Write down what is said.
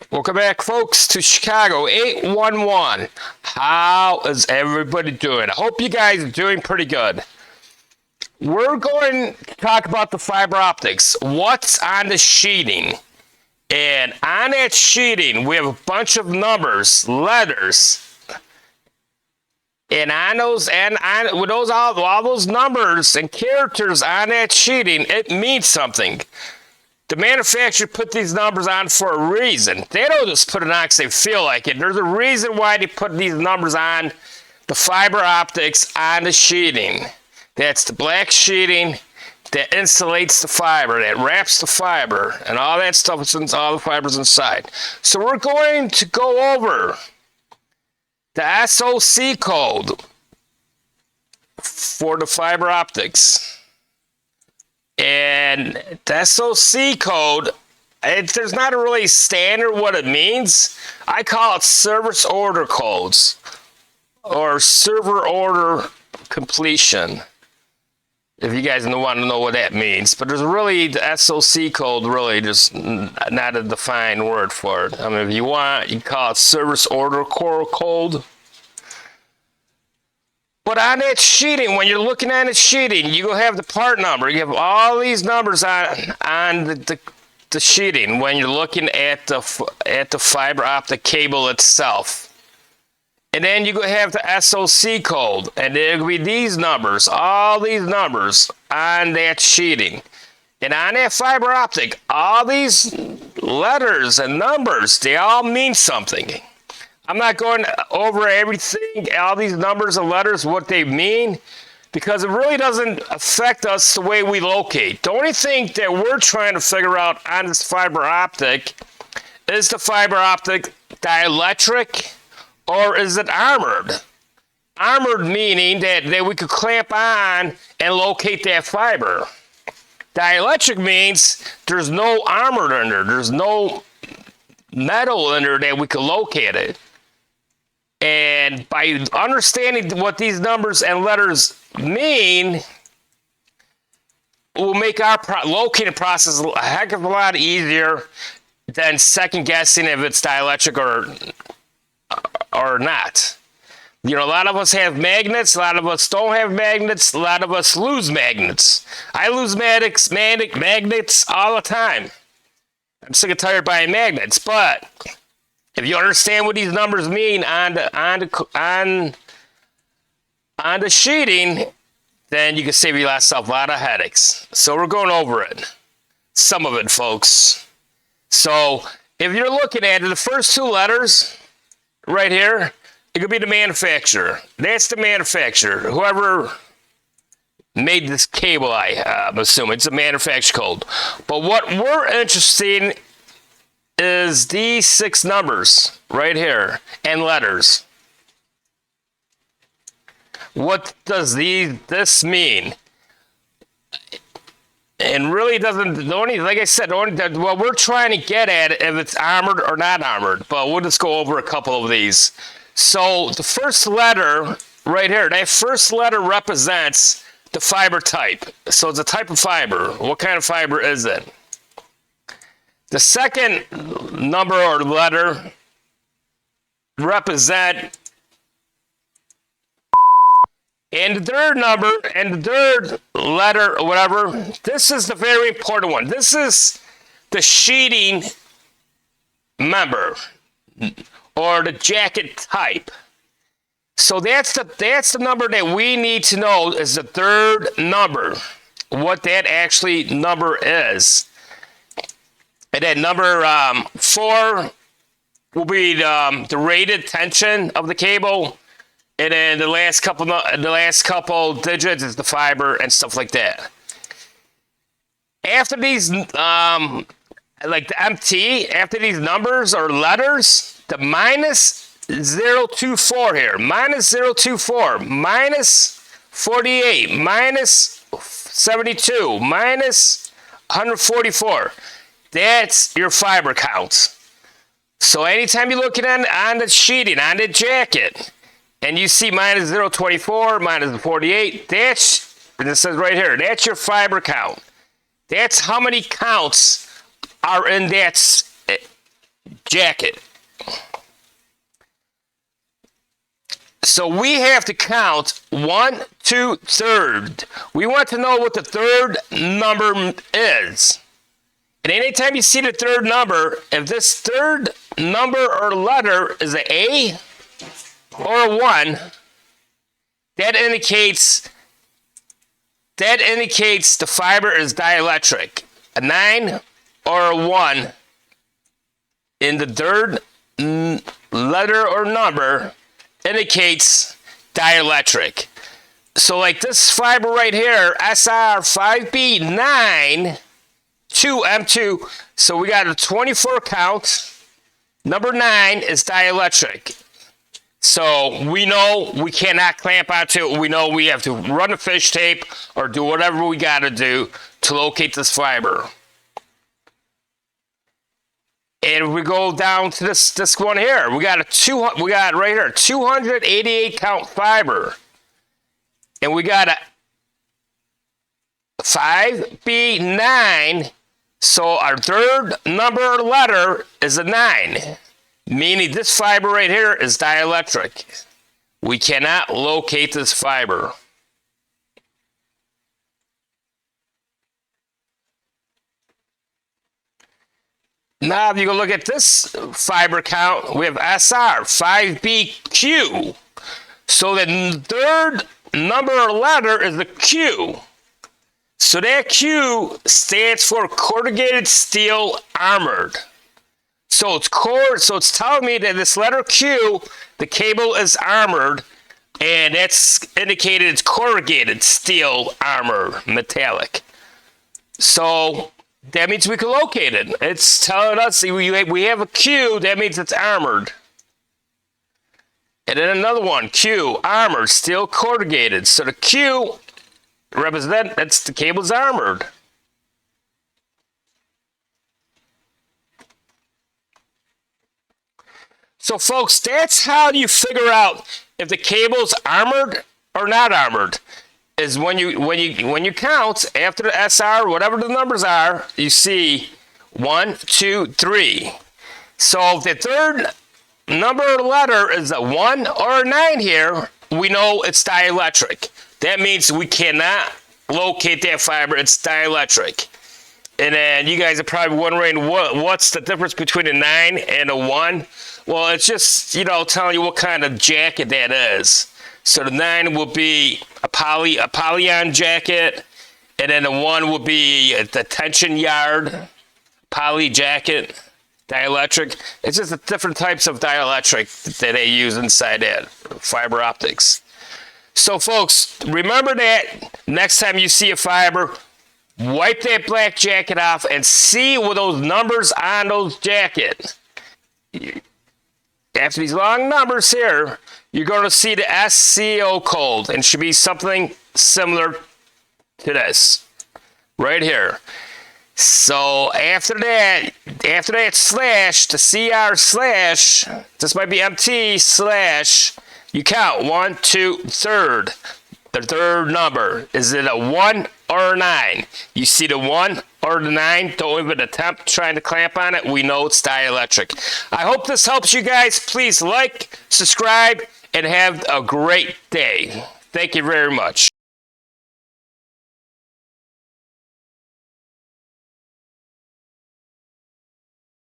Welcome back, folks, to Chicago 811. How is everybody doing? I hope you guys are doing pretty good. We're going to talk about the fiber optics. What's on the sheeting? And on that sheeting, we have a bunch of numbers, letters. And on those, with those all those numbers and characters on that sheeting, it means something. The manufacturer put these numbers on for a reason. They don't just put it on because they feel like it. There's a reason why they put these numbers on the fiber optics on the sheeting. That's the black sheeting that insulates the fiber, that wraps the fiber, and all that stuff is all the fibers inside. So we're going to go over the SOC code for the fiber optics. And the SOC code, there's not a really standard what it means. I call it service order codes or server order completion, if you guys want to know what that means. But there's really, the SOC code really just not a defined word for it. I mean, if you want, you can call it service order core code. But on that sheeting, when you're looking at the sheeting, you go have the part number. You have all these numbers on the sheeting when you're looking at the fiber optic cable itself. And then you go have the SOC code, and there'll be these numbers, all these numbers on that sheeting. And on that fiber optic, all these letters and numbers, they all mean something. I'm not going over everything, all these numbers and letters, what they mean, because it really doesn't affect us the way we locate. The only thing that we're trying to figure out on this fiber optic is the fiber optic dielectric or is it armored? Armored meaning that we could clamp on and locate that fiber. Dielectric means there's no armor in there. There's no metal in there that we could locate it. And by understanding what these numbers and letters mean, will make our locating process a heck of a lot easier than second guessing if it's dielectric or not. You know, a lot of us have magnets, a lot of us don't have magnets, a lot of us lose magnets. I lose magnets all the time. I'm sick and tired of buying magnets, but if you understand what these numbers mean on the sheeting, then you can save yourself a lot of headaches. So we're going over it. Some of it, folks. So if you're looking at it, the first two letters right here, it could be the manufacturer. That's the manufacturer. Whoever made this cable, I'm assuming. It's a manufacturer code. But what we're interested in is these 6 numbers right here and letters. What does this mean? And really doesn't, like I said, what we're trying to get at if it's armored or not armored, but we'll just go over a couple of these. So the first letter right here, that first letter represents the fiber type. So it's a type of fiber. What kind of fiber is it? The second number or letter represent, and the third number and the third letter or whatever, this is the very important one. This is the sheeting member or the jacket type. So that's the number that we need to know is the third number, what that actually number is. And then number 4 will be the rated tension of the cable, and then the last couple digits is the fiber and stuff like that. After these, like the MT, after these numbers or letters, the minus 024 here, minus 024, minus 48, minus 72, minus 144. That's your fiber count. So anytime you're looking on the sheeting, on the jacket, and you see minus 024, minus 48, and it says right here, that's your fiber count. That's how many counts are in that jacket. So we have to count 1, 2, third. We want to know what the third number is. And anytime you see the third number, if this third number or letter is an A or a 1, that indicates the fiber is dielectric. A 9 or a 1 in the third letter or number indicates dielectric. So like this fiber right here, SR5B9 2M2, so we got a 24 count. Number 9 is dielectric. So we know we cannot clamp onto it. We know we have to run a fish tape or do whatever we got to do to locate this fiber. And we go down to this one here. We got right here 288 count fiber. And we got a 5B9. So our third number or letter is a 9. Meaning this fiber right here is dielectric. We cannot locate this fiber. Now, if you go look at this fiber count, we have SR, 5BQ. So the third number or letter is the Q. So that Q stands for corrugated steel armored. So it's telling me that this letter Q, the cable is armored, and that's indicated it's corrugated steel armor, metallic. So that means we can locate it. It's telling us we have a Q, that means it's armored. And then another one, Q, armored, steel corrugated. So the Q that's the cable's armored. So folks, that's how you figure out if the cable's armored or not armored. Is when you count after the SR, whatever the numbers are, you see 1, 2, 3. So if the third number or letter is a 1 or a 9 here, we know it's dielectric. That means we cannot locate that fiber. It's dielectric. And then you guys are probably wondering what's the difference between a 9 and a 1? Well, it's just, telling you what kind of jacket that is. So the 9 will be a polyon jacket, and then the 1 will be the tension yard, poly jacket, dielectric. It's just the different types of dielectric that they use inside that fiber optics. So folks, remember that next time you see a fiber, wipe that black jacket off and see what those numbers on those jacket. After these long numbers here, you're going to see the SCO code, and it should be something similar to this right here. So after that slash, the CR slash, this might be MT slash, you count 1, 2, third. The third number. Is it a 1 or a 9? You see the 1 or the 9, don't even attempt trying to clamp on it. We know it's dielectric. I hope this helps you guys. Please like, subscribe, and have a great day. Thank you very much.